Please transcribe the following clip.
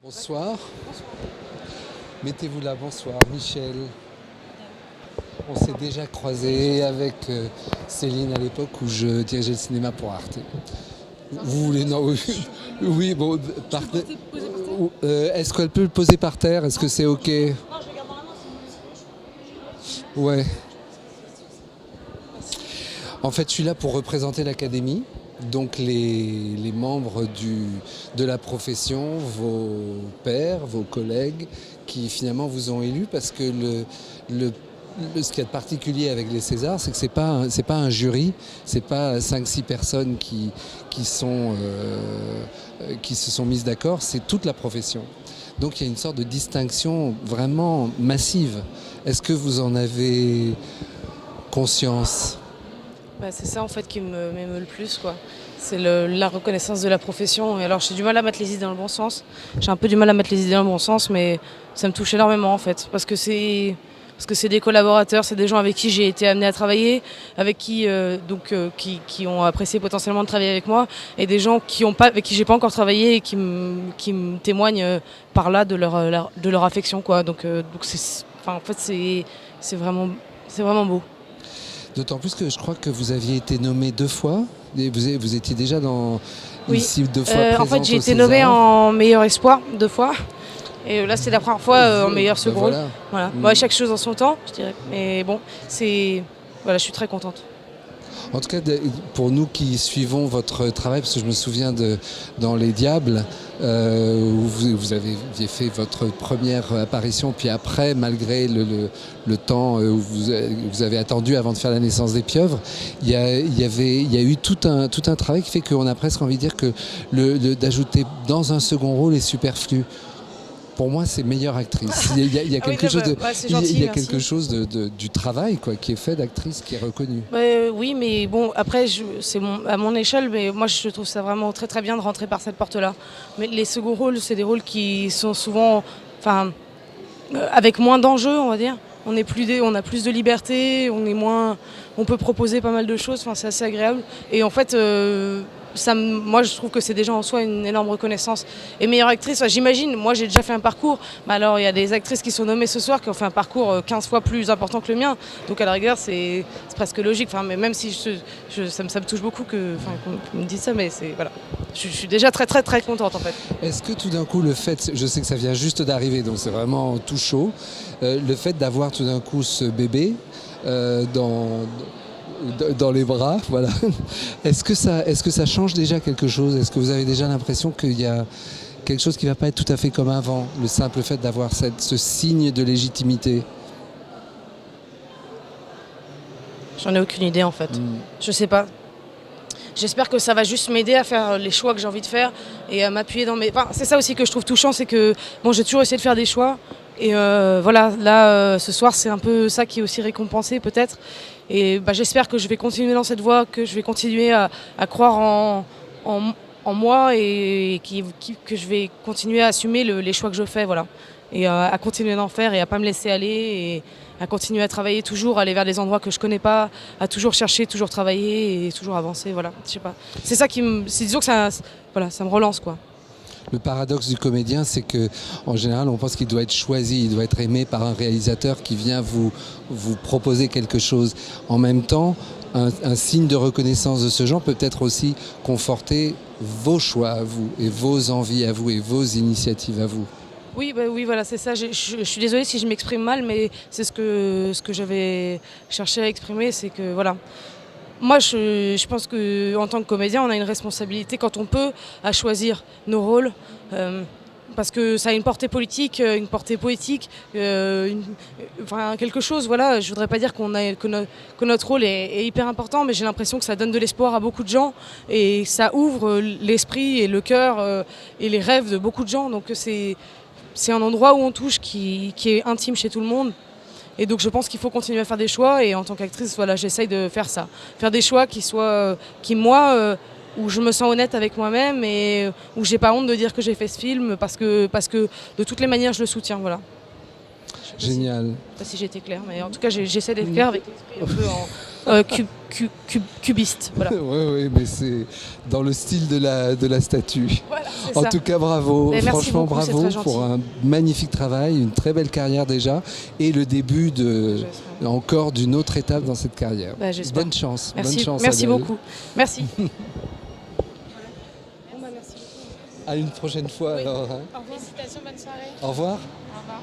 Bonsoir. Mettez-vous là, bonsoir. Michel. On s'est déjà croisé avec Céline à l'époque où je dirigeais le cinéma pour Arte. Vous voulez, non, oui, oui, bon, est-ce qu'elle peut le poser par terre? Est-ce que c'est ok? Ouais. En fait, je suis là pour représenter l'académie, donc les membres de la profession, vos pairs, vos collègues, qui finalement vous ont élu parce que ce qu'il y a de particulier avec les Césars, c'est que c'est pas un jury, c'est pas 5-6 personnes qui se sont mises d'accord, c'est toute la profession. Donc il y a une sorte de distinction vraiment massive. Est-ce que vous en avez conscience? C'est ça en fait qui m'émeut le plus, quoi. C'est la reconnaissance de la profession. Et alors j'ai du mal à mettre les idées dans le bon sens. J'ai un peu du mal à mettre les idées dans le bon sens, mais ça me touche énormément en fait. Parce que c'est des collaborateurs, c'est des gens avec qui j'ai été amenée à travailler, avec qui ont apprécié potentiellement de travailler avec moi, et des gens avec qui j'ai pas encore travaillé et qui me témoignent par là de leur affection, quoi. En fait c'est vraiment beau. D'autant plus que je crois que vous aviez été nommé 2 fois. Et vous étiez déjà Oui. ici 2 fois présente En fait, j'ai au été nommée César. en meilleur espoir 2 fois. Et là, c'est la première fois en meilleur second rôle. Voilà. Voilà. Bon, chaque chose en son temps, je dirais. Mais bon, voilà, je suis très contente. En tout cas, pour nous qui suivons votre travail, parce que je me souviens dans Les Diables, où vous avez fait votre première apparition, puis après, malgré le temps où vous avez attendu avant de faire La naissance des pieuvres, il y a eu tout un travail qui fait qu'on a presque envie de dire que d'ajouter dans un second rôle est superflu. Pour moi, c'est meilleure actrice. Il y a quelque chose quelque chose du travail, quoi, qui est fait d'actrice, qui est reconnu. Oui, mais bon, après, à mon échelle, mais moi, je trouve ça vraiment très très bien de rentrer par cette porte-là. Mais les seconds rôles, c'est des rôles qui sont souvent, avec moins d'enjeux, on va dire. On a plus de liberté, on peut proposer pas mal de choses. Enfin, c'est assez agréable. Et en fait, moi, je trouve que c'est déjà en soi une énorme reconnaissance. Et meilleure actrice, j'imagine, moi j'ai déjà fait un parcours, mais alors il y a des actrices qui sont nommées ce soir qui ont fait un parcours 15 fois plus important que le mien. Donc à la rigueur, c'est presque logique. Mais même si ça me touche beaucoup qu'on me dise ça, mais voilà. Je suis déjà très très très contente en fait. Est-ce que tout d'un coup le fait, je sais que ça vient juste d'arriver, donc c'est vraiment tout chaud, le fait d'avoir tout d'un coup ce bébé dans les bras, voilà. Est-ce que ça change déjà quelque chose? Est-ce que vous avez déjà l'impression qu'il y a quelque chose qui ne va pas être tout à fait comme avant, le simple fait d'avoir ce signe de légitimité? J'en ai aucune idée en fait. Je sais pas. J'espère que ça va juste m'aider à faire les choix que j'ai envie de faire et à m'appuyer dans mes... c'est ça aussi que je trouve touchant, c'est que j'ai toujours essayé de faire des choix. Et voilà, là, ce soir, c'est un peu ça qui est aussi récompensé peut-être. Et j'espère que je vais continuer dans cette voie, que je vais continuer à croire en moi et que je vais continuer à assumer les choix que je fais. Voilà. Et à continuer d'en faire et à pas me laisser aller et à continuer à travailler toujours, à aller vers des endroits que je connais pas, à toujours chercher, toujours travailler et toujours avancer. Voilà, je sais pas. C'est ça disons que ça me relance, quoi. Le paradoxe du comédien, c'est que en général, on pense qu'il doit être choisi, il doit être aimé par un réalisateur qui vient vous proposer quelque chose. En même temps, un signe de reconnaissance de ce genre peut peut-être aussi conforter vos choix à vous, et vos envies à vous, et vos initiatives à vous. Oui, voilà, c'est ça. Je suis désolée si je m'exprime mal, mais c'est ce que j'avais cherché à exprimer, c'est que voilà. Moi, je pense qu'en tant que comédien, on a une responsabilité quand on peut à choisir nos rôles, parce que ça a une portée politique, une portée poétique, quelque chose. Voilà, je voudrais pas dire que notre rôle est hyper important, mais j'ai l'impression que ça donne de l'espoir à beaucoup de gens et ça ouvre l'esprit et le cœur et les rêves de beaucoup de gens. Donc c'est un endroit où on touche qui est intime chez tout le monde. Et donc je pense qu'il faut continuer à faire des choix et en tant qu'actrice, voilà, j'essaye de faire ça. Faire des choix où je me sens honnête avec moi-même et où j'ai pas honte de dire que j'ai fait ce film parce que de toutes les manières je le soutiens, voilà. Génial. Je sais pas si j'ai été claire, mais en tout cas j'essaie d'être claire avec l'esprit un peu cubiste. Voilà. Oui, mais c'est dans le style de la statue. Voilà, En ça. tout cas, bravo. Mais merci Franchement, beaucoup, c'est bravo très pour gentil. un magnifique travail, une très belle carrière déjà, et le début encore d'une autre étape dans cette carrière. Bah, j'espère. Bonne chance. Merci, bonne chance, merci Adèle. beaucoup. Merci. À une prochaine fois. Oui. Alors, hein. Au revoir. Félicitations, bonne soirée. Au revoir. Au revoir.